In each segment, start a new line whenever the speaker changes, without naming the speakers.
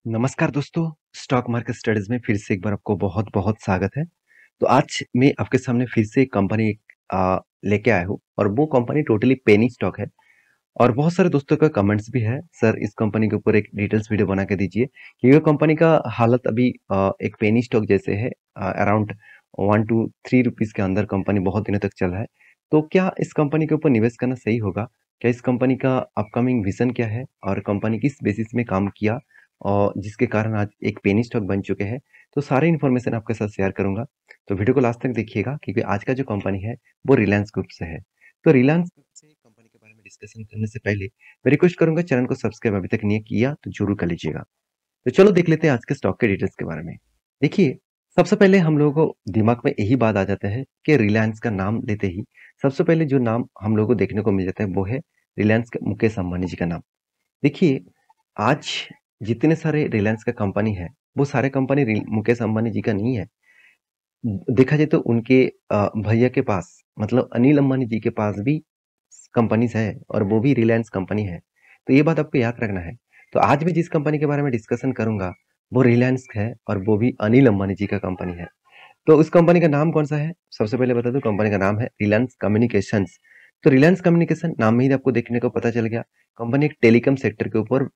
नमस्कार दोस्तों, stock market studies में फिर से एक बार आपको बहुत-बहुत स्वागत है। तो आज मैं आपके सामने फिर से एक कंपनी लेके आया हूँ और वो कंपनी टोटली पेनी स्टॉक है और बहुत सारे दोस्तों का कमेंट्स भी है, सर इस कंपनी के ऊपर एक डिटेल्स वीडियो बना के दीजिए कि ये कंपनी का हालत अभी एक पेनी स्टॉक जैसे है अराउंड 1 टू 3 रुपीज़ के अंदर कंपनी बहुत दिनों तक चल रहा है। तो क्या इस कंपनी के ऊपर निवेश करना सही होगा? क्या इस कंपनी का अपकमिंग विज़न क्या है और कंपनी किस बेसिस में काम किया और जिसके कारण आज एक पेनी स्टॉक बन चुके हैं? तो सारी इन्फॉर्मेशन आपके साथ शेयर करूँगा। तो वीडियो को लास्ट तक देखिएगा क्योंकि आज का जो कंपनी है वो रिलायंस ग्रुप से है। तो रिलायंस ग्रुप से कंपनी के बारे में डिस्कशन करने से पहले मैं रिक्वेस्ट करूंगा चैनल को सब्सक्राइब अभी तक नहीं किया तो जरूर कर लीजिएगा। तो चलो देख लेते हैं आज के स्टॉक के डिटेल्स के बारे में। देखिए, सबसे पहले हम लोगों को दिमाग में यही बात आ जाता है कि रिलायंस का नाम लेते ही सबसे पहले जो नाम हम लोगों को देखने को मिल जाता है वो है रिलायंस के मुकेश अंबानी जी का नाम। देखिए, आज जितने सारे रिलायंस का कंपनी है वो सारे कंपनी मुकेश अंबानी जी का नहीं है। देखा जाए तो उनके भैया के पास मतलब अनिल अंबानी जी के पास भी कंपनीज है और वो भी रिलायंस कंपनी है। तो ये बात आपको याद रखना है। तो आज भी जिस कंपनी के बारे में डिस्कशन करूंगा वो रिलायंस है और वो भी अनिल अंबानी जी का कंपनी है। तो उस कंपनी का नाम कौन सा है? सबसे पहले बता दूं, कंपनी का नाम है रिलायंस कम्युनिकेशंस। तो रिलायंस कम्युनिकेशन नाम में ही आपको देखने को पता चल गया, कंपनी एक टेलीकॉम सेक्टर के ऊपर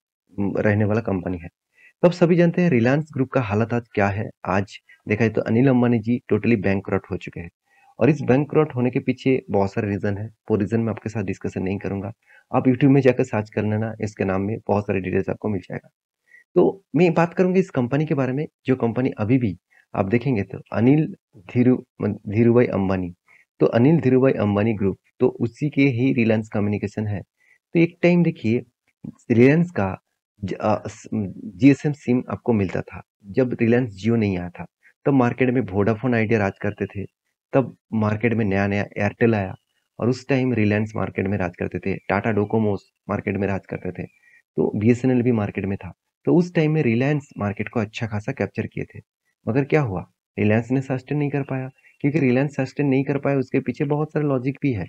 रहने वाला कंपनी है। तो अब सभी जानते हैं रिलायंस ग्रुप का हालत आज क्या है। आज देखा जाए तो अनिल अंबानी जी टोटली बैंकरप्ट हो चुके हैं और इस बैंकरप्ट होने के पीछे बहुत सारे रीजन है। वो रीजन मैं आपके साथ डिस्कशन नहीं करूंगा। आप यूट्यूब में जाकर सर्च कर लेना, इसके नाम में बहुत सारे डिटेल्स आपको मिल जाएगा। तो मैं बात करूंगा इस कंपनी के बारे में, जो कंपनी अभी भी आप देखेंगे तो अनिल धीरूभाई अंबानी, तो अनिल धीरूभाई अंबानी ग्रुप तो उसी के ही रिलायंस कम्युनिकेशन है। तो एक टाइम देखिए, रिलायंस का जीएसएम सिम आपको मिलता था जब रिलायंस जियो नहीं आया था। तब मार्केट में वोडाफोन आइडिया राज करते थे। तब मार्केट में नया नया एयरटेल आया और उस टाइम रिलायंस मार्केट में राज करते थे, टाटा डोकोमोस मार्केट में राज करते थे, तो बीएसएनएल भी मार्केट में था। तो उस टाइम में रिलायंस मार्केट को अच्छा खासा कैप्चर किए थे। मगर क्या हुआ, रिलायंस ने सस्टेन नहीं कर पाया। क्योंकि रिलायंस सस्टेन नहीं कर पाया उसके पीछे बहुत सारे लॉजिक भी है।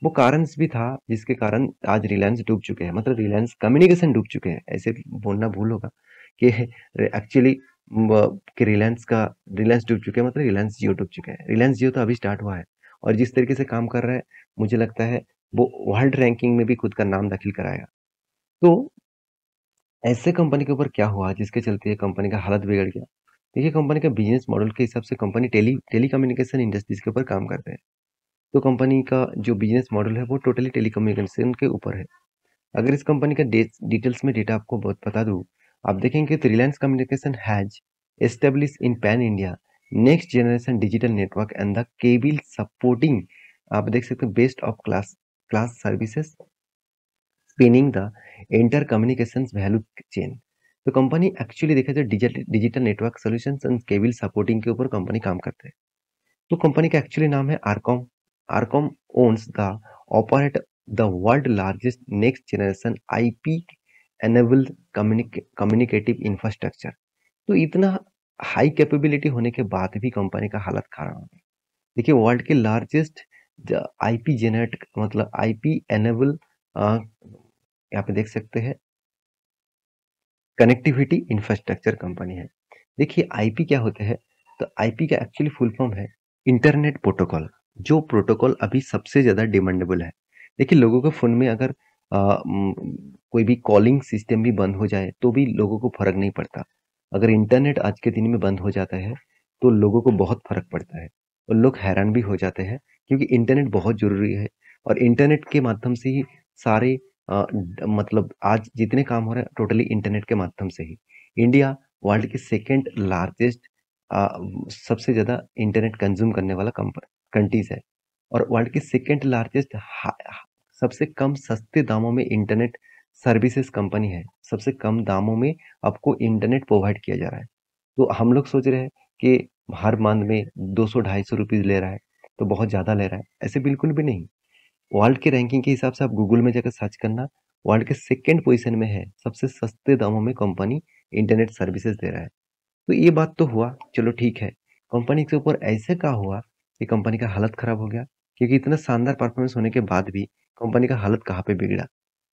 वो कारणस भी था जिसके कारण आज रिलायंस डूब चुके हैं, मतलब रिलायंस कम्युनिकेशन डूब चुके हैं, ऐसे बोलना भूल होगा कि एक्चुअली कि रिलायंस डूब चुके हैं, मतलब रिलायंस जियो डूब चुके हैं। रिलायंस जियो तो अभी स्टार्ट हुआ है और जिस तरीके से काम कर रहा है मुझे लगता है वो वर्ल्ड रैंकिंग में भी खुद का नाम दाखिल कराएगा। तो ऐसे कंपनी के ऊपर क्या हुआ जिसके चलते ये कंपनी का हालत बिगड़ गया? देखिए, कंपनी का बिजनेस मॉडल के हिसाब से कंपनी टेलीकम्युनिकेशन इंडस्ट्रीज के ऊपर काम करते हैं। तो कंपनी का जो बिजनेस मॉडल है वो टोटली टेलीकम्युनिकेशन के ऊपर है। अगर इस कंपनी का डिटेल्स में डेटा आपको बहुत बता दूं, आप देखेंगे तो Reliance communication has establish in pan India next generation digital network and the cable supporting, आप देख सकते हैं, best of class class services spinning the inter communications value chain. तो कंपनी एक्चुअली देखा जाए digital network solutions and cable supporting के ऊपर company काम करते हैं। तो कंपनी का एक्चुअली नाम है RCom. RCom owns the operate the world largest next generation IP enabled communicative infrastructure. तो इतना हाई कैपेबिलिटी होने के बाद भी कंपनी का हालत खराब है। देखिए, वर्ल्ड के लार्जेस्ट आईपी जेनेट मतलब आईपी एनेबल, यहाँ पे देख सकते हैं, कनेक्टिविटी इंफ्रास्ट्रक्चर कंपनी है। देखिए, आईपी क्या होता है? तो आईपी का एक्चुअली फुल फॉर्म है इंटरनेट प्रोटोकॉल, जो प्रोटोकॉल अभी सबसे ज्यादा डिमांडेबल है। देखिए, लोगों के फोन में अगर कोई भी कॉलिंग सिस्टम भी बंद हो जाए तो भी लोगों को फर्क नहीं पड़ता। अगर इंटरनेट आज के दिन में बंद हो जाता है तो लोगों को बहुत फर्क पड़ता है और लोग हैरान भी हो जाते हैं, क्योंकि इंटरनेट बहुत जरूरी है और इंटरनेट के माध्यम से ही सारे मतलब आज जितने काम हो रहे हैं टोटली इंटरनेट के माध्यम से ही। इंडिया वर्ल्ड के सेकेंड लार्जेस्ट सबसे ज्यादा इंटरनेट कंज्यूम करने वाला कंट्रीज है और वर्ल्ड की सेकेंड लार्जेस्ट सबसे कम सस्ते दामों में इंटरनेट सर्विसेज कंपनी है। सबसे कम दामों में आपको इंटरनेट प्रोवाइड किया जा रहा है। तो हम लोग सोच रहे हैं कि हर मंथ में 200-250 रुपीज ले रहा है तो बहुत ज्यादा ले रहा है, ऐसे बिल्कुल भी नहीं। वर्ल्ड के रैंकिंग के हिसाब से आप गूगल में जाकर सर्च करना, वर्ल्ड के सेकंड पोजीशन में है, सबसे सस्ते दामों में कंपनी इंटरनेट सर्विसेज दे रहा है। तो ये बात तो हुआ, चलो ठीक है। कंपनी के ऊपर ऐसे क्या हुआ कि कंपनी का हालत खराब हो गया? क्योंकि इतना शानदार परफॉर्मेंस होने के बाद भी कंपनी का हालत कहाँ पे बिगड़ा?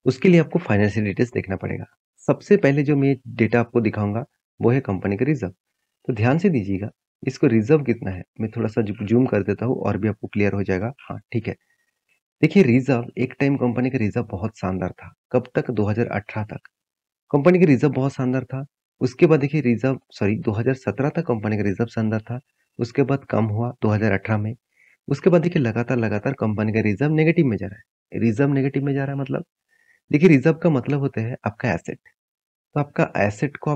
उसके लिए आपको फाइनेंशियल डिटेल्स देखना पड़ेगा। सबसे पहले जो मैं डेटा आपको दिखाऊँगा, वो है कंपनी का रिज़र्व। तो ध्यान से दीजिएगा, इसको रिज़र्व कितना है, मैं थोड़ा-सा ज़ूम कर देता हूँ और भी आपको क्लियर हो जाएगा। हाँ, ठीक है। देखिए रिज़र्व एक टाइम कंपनी का रिज़र्व बहुत शानदार था। कब तक? 2018 तक। कंपनी का रिज़र्व बहुत शानदार था। उसके बाद देखिए 2017 तक कंपनी का रिज़र्व शानदार था। उसके बाद कम हुआ 2018 में। उसके बाद देखिए लगातार-लगातार कंपनी का रिज़र्व नेगेटिव में जा रहा है। रिज़र्व नेगेटिव में जा रहा है मतलब देखिए रिज़र्व का मतलब होता है आपका एसेट। तो आपका एसेट को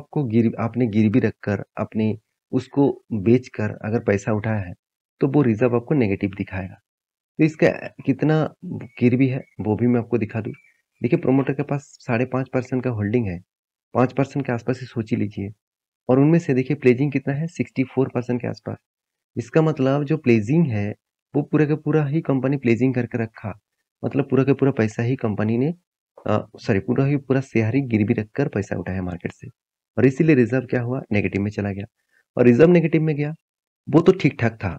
आपने गिरवी रखकर आपने उसको बेचकर अगर पैसा उठाया है, तो वो रिज़र्व आपको नेगेटिव दिखाएगा। तो इसका कितना गिरवी है, वो भी मैं आपको दिखा दूँ। देखिए प्रोमोटर के पास 5.5% का होल्डिंग है। 5% के आसपास ही सोच ही लीजिए और उनमें से देखिए प्लेजिंग कितना है 64% के आसपास। इसका मतलब जो प्लेजिंग है, वो पूरा का पूरा ही कंपनी प्लेजिंग करके रखा। मतलब पूरा का पूरा पैसा ही कंपनी ने पूरा ही पूरा शेयर ही गिरवी रखकर पैसा उठाया मार्केट से और इसीलिए रिज़र्व क्या हुआ नेगेटिव में चला गया और रिज़र्व नेगेटिव में गया, वो तो ठीक-ठाक था।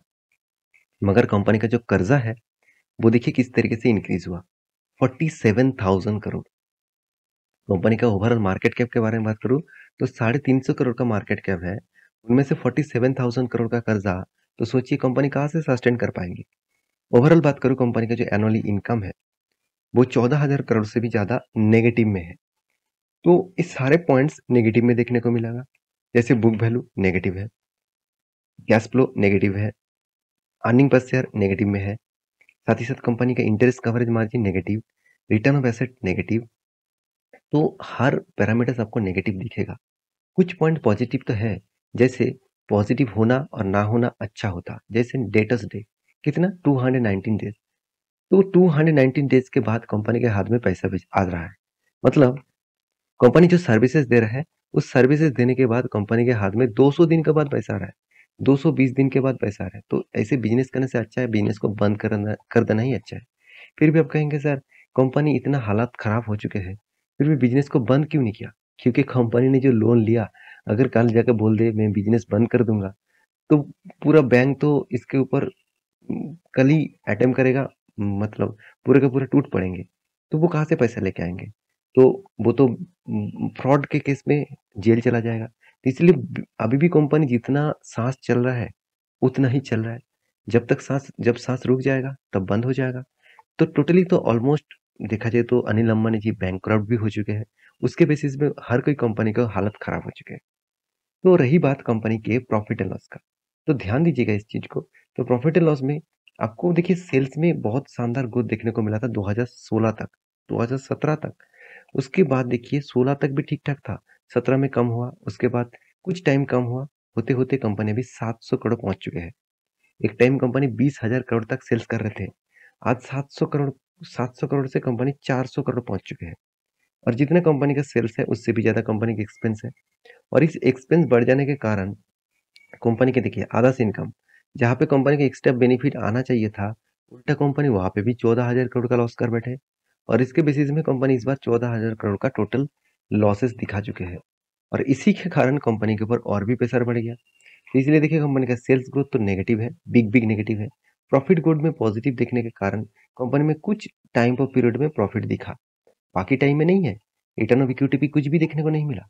मगर कंपनी का जो कर्जा है, वो देखिए किस तरीके से इंक्रीज़ हुआ, 47,000 करोड़। कंपनी का ओवरऑल मार्केट कैप के बारे में बात करूँ, तो 350 करोड़ का मार्केट कैप है। उनमें से 47,000 करोड़ का कर्जा, तो सोचिए कंपनी कहाँ से सस्टेन कर पाएँगी। ओवरऑल बात करूँ कंपनी का जो एनुअली इनकम है, वो 14,000 करोड़ से भी ज़्यादा नेगेटिव में है। तो ये सारे पॉइंट्स नेगेटिव में देखने को मिलेगा। जैसे बुक वैल्यू नेगेटिव है, कैश फ्लो नेगेटिव है, अर्निंग पर शेयर नेगेटिव में है, साथ ही साथ कंपनी का interest coverage margin negative, return of asset negative. तो हर पैरामीटर्स आपको नेगेटिव दिखेगा। कुछ पॉइंट पॉजिटिव तो है, जैसे पॉजिटिव होना और ना होना अच्छा होता। जैसे डेटर्स डे कितना 219 डेज। तो 219 डेज के बाद कंपनी के हाथ में पैसा आ रहा है। मतलब कंपनी जो सर्विसेज दे रहा है, उस सर्विसेज देने के बाद कंपनी के हाथ में 200 दिन के बाद पैसा आ रहा है, 220 दिन के बाद पैसा आ रहा है। तो ऐसे बिजनेस करने से अच्छा है बिजनेस को बंद कर देना ही अच्छा है। फिर भी आप कहेंगे सर कंपनी इतना हालात खराब हो चुके हैं, फिर भी बिजनेस को बंद क्यों नहीं किया? क्योंकि कंपनी ने जो लोन लिया, अगर कल जाकर बोल दे मैं बिजनेस बंद कर दूंगा, तो पूरा बैंक तो इसके ऊपर कल ही अटेम्प्ट करेगा, मतलब पूरे का पूरा टूट पड़ेंगे। तो वो कहाँ से पैसा लेके आएंगे? तो वो तो फ्रॉड के केस में जेल चला जाएगा। तो इसलिए अभी भी कंपनी जितना सांस चल रहा है उतना ही चल रहा है। जब सांस रुक जाएगा तब बंद हो जाएगा। तो टोटली तो ऑलमोस्ट देखा जाए तो अनिल अंबानी जी बैंकक्रप्ट भी हो चुके हैं। उसके बेसिस पे हर कोई कंपनी का हालत खराब हो चुके हैं। तो रही बात कंपनी के प्रॉफिट एंड लॉस का, तो ध्यान दीजिएगा इस चीज को। तो प्रॉफिट एंड लॉस में आपको देखिए सेल्स में बहुत शानदार ग्रोथ देखने को मिला था 2016 तक, 2017 तक। उसके बाद देखिए 16 तक भी ठीक ठाक था, 17 में कम हुआ, उसके बाद कुछ टाइम कम हुआ, होते होते कंपनी अभी 700 करोड़ पहुंच चुके हैं। एक टाइम कंपनी 20,000 करोड़ तक सेल्स कर रहे थे। आज 700 करोड़ से कंपनी 400 करोड़ पहुंच चुके हैं। और जितना कंपनी का सेल्स है उससे भी ज्यादा कंपनी का एक्सपेंस है। और इस एक्सपेंस बढ़ जाने के कारण कंपनी के देखिए आधा से इनकम, जहाँ पे कंपनी का एक्स्ट्रा बेनिफिट आना चाहिए था, उल्टा कंपनी वहां पे भी 14,000 करोड़ का लॉस कर बैठे। और इसके बेसिस में कंपनी इस बार 14,000 करोड़ का टोटल लॉसेस दिखा चुके हैं। और इसी के कारण कंपनी के ऊपर और भी प्रेशर बढ़ गया। तो इसलिए देखिए कंपनी का सेल्स ग्रोथ तो नेगेटिव है, बिग नेगेटिव है। प्रॉफिट ग्रोथ में पॉजिटिव देखने के कारण कंपनी में कुछ टाइम पर पीरियड में प्रॉफिट दिखा, बाकी टाइम में नहीं है। रिटर्न ऑफ इक्विटी भी कुछ भी देखने को नहीं मिला।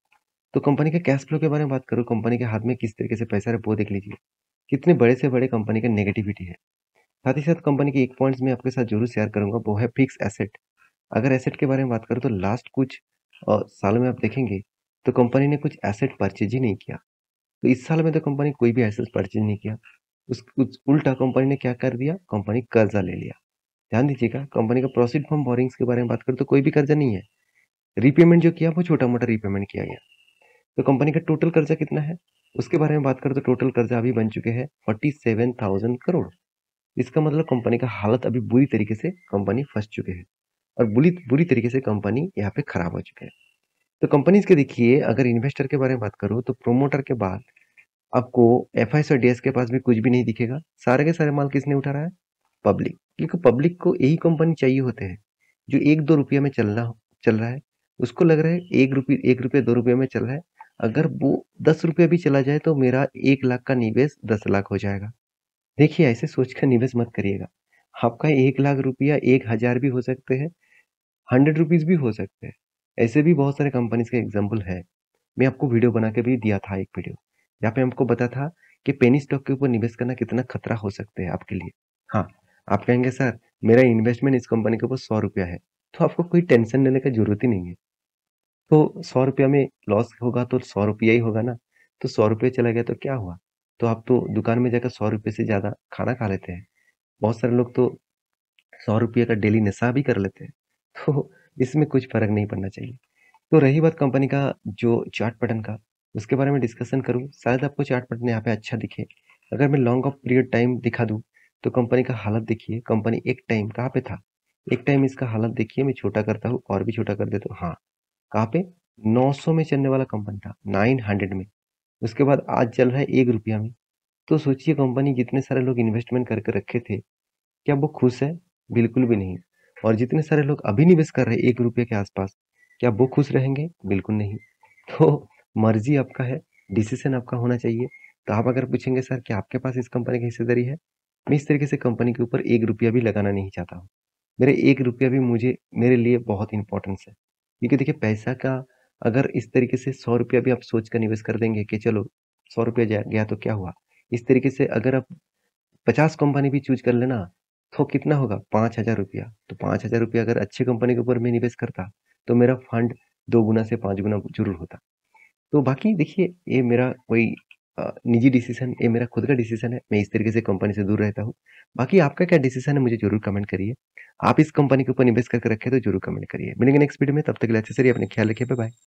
तो कंपनी के कैश फ्लो के बारे में बात करूँ, कंपनी के हाथ में किस तरीके से पैसा है वो देख लीजिए। कितने बड़े से बड़े कंपनी का नेगेटिविटी है। साथ ही साथ कंपनी के एक पॉइंट्स मैं आपके साथ जरूर शेयर करूंगा, वो है फिक्स एसेट। अगर एसेट के बारे में बात करूँ तो लास्ट कुछ साल में आप देखेंगे तो कंपनी ने कुछ एसेट परचेज ही नहीं किया। तो इस साल में तो कंपनी कोई भी एसेट परचेज नहीं किया। उल्टा कंपनी ने क्या कर दिया, कंपनी कर्जा ले लिया। ध्यान दीजिएगा कंपनी का प्रोसीड फ्रॉम बोरिंग्स के बारे में बात करूँ तो कोई भी कर्जा नहीं है। रीपेमेंट जो किया वो छोटा मोटा रीपेमेंट किया गया। तो कंपनी का टोटल कर्जा कितना है, उसके बारे में बात करें तो टोटल कर्जा अभी बन चुके हैं 47,000 करोड़। इसका मतलब कंपनी का हालत अभी बुरी तरीके से कंपनी फंस चुके हैं और बुरी बुरी तरीके से कंपनी यहाँ पे खराब हो चुके हैं। तो कंपनीज के देखिए अगर इन्वेस्टर के बारे में बात करूँ तो प्रोमोटर के बाद आपको एफआईएस और डीएस के पास भी कुछ भी नहीं दिखेगा। सारे के सारे माल किसने उठा रहा है, पब्लिक। क्योंकि पब्लिक को यही कंपनी चाहिए होते हैं जो 1-2 रुपये में चल रहा है। उसको लग रहा है 1 रुपये 2 रुपये में चल रहा है। अगर वो 10 रुपये भी चला जाए तो मेरा 1 लाख का निवेश 10 लाख हो जाएगा। देखिए ऐसे सोच कर निवेश मत करिएगा। आपका 1 लाख रुपया 1,000 भी हो सकते हैं, ₹100 भी हो सकते हैं। ऐसे भी बहुत सारे कंपनीज़ के एग्ज़ाम्पल है। मैं आपको वीडियो बना के भी दिया था एक वीडियो। यहाँ पे हमको पता था कि पेनी स्टॉक के ऊपर निवेश करना कितना खतरा हो सकते हैं आपके लिए। हाँ, आप कहेंगे सर मेरा इन्वेस्टमेंट इस कंपनी के ऊपर ₹100 है, तो आपको कोई टेंशन लेने का ज़रूरत ही नहीं है। तो ₹100 में लॉस होगा तो ₹100 ही होगा ना, तो ₹100 चला गया तो क्या हुआ? तो आप तो दुकान में जाकर ₹100 से ज़्यादा खाना खा लेते हैं। बहुत सारे लोग तो ₹100 का डेली नशा भी कर लेते हैं। तो इसमें कुछ फ़र्क नहीं पड़ना चाहिए। तो रही बात कंपनी का जो चार्ट पैटर्न का, उसके बारे में डिस्कशन करूँ, शायद आपको चार्ट पैटर्न यहाँ पे अच्छा दिखे। अगर मैं लॉन्ग ऑफ पीरियड टाइम दिखा दूँ, तो कंपनी का हालत देखिए, कंपनी एक टाइम कहाँ पे था? एक टाइम इसका हालत देखिए, मैं छोटा करता हूँ और भी छोटा कर देता हूँ। हाँ, कहाँ पे? 900 में चलने वाला कंपनी था, 900 में। उसके बाद आज चल रहा है ₹1 में। तो सोचिए कंपनी जितने सारे लोग इन्वेस्टमेंट करके रखे थे, क्या वो खुश है? बिल्कुल भी नहीं। और जितने सारे लोग अभी निवेश कर रहे हैं ₹1 के आसपास, क्या वो खुश रहेंगे? बिल्कुल नहीं। तो मर्ज़ी आपका है, डिसीज़न आपका होना चाहिए। तो आप अगर पूछेंगे सर क्या आपके पास इस कंपनी की हिस्सेदारी है? मैं इस तरीके से कंपनी के ऊपर ₹1 भी लगाना नहीं चाहता हूँ। मेरे ₹1 भी मुझे मेरे लिए बहुत इम्पोर्टेंस है। क्योंकि देखिए पैसा का अगर इस तरीके से ₹100 भी आप सोच कर निवेश कर देंगे कि चलो ₹100 जा गया तो क्या हुआ? इस तरीके से अगर आप 50 कंपनी भी चूज़ कर लेना, तो कितना होगा? ₹5000। तो ₹5000 अगर अच्छी कंपनी के ऊपर मैं निवेश करता, तो मेरा फंड 2 गुना से 5 गुना ज़रूर होता। तो बाकी देखिए, ये मेरा कोई निजी डिसीज़न ये मेरा खुद का डिसीज़न है। मैं इस तरीके से कंपनी से दूर रहता हूँ। बाकी आपका क्या डिसीज़न है मुझे ज़रूर कमेंट करिए। आप इस कंपनी के ऊपर निवेश करके रखे तो ज़रूर कमेंट करिए। मिलेंगे नेक्स्ट वीडियो में, तब तक के लिए अच्छे से रहिए, अपना ख्याल रखिए। Bye bye.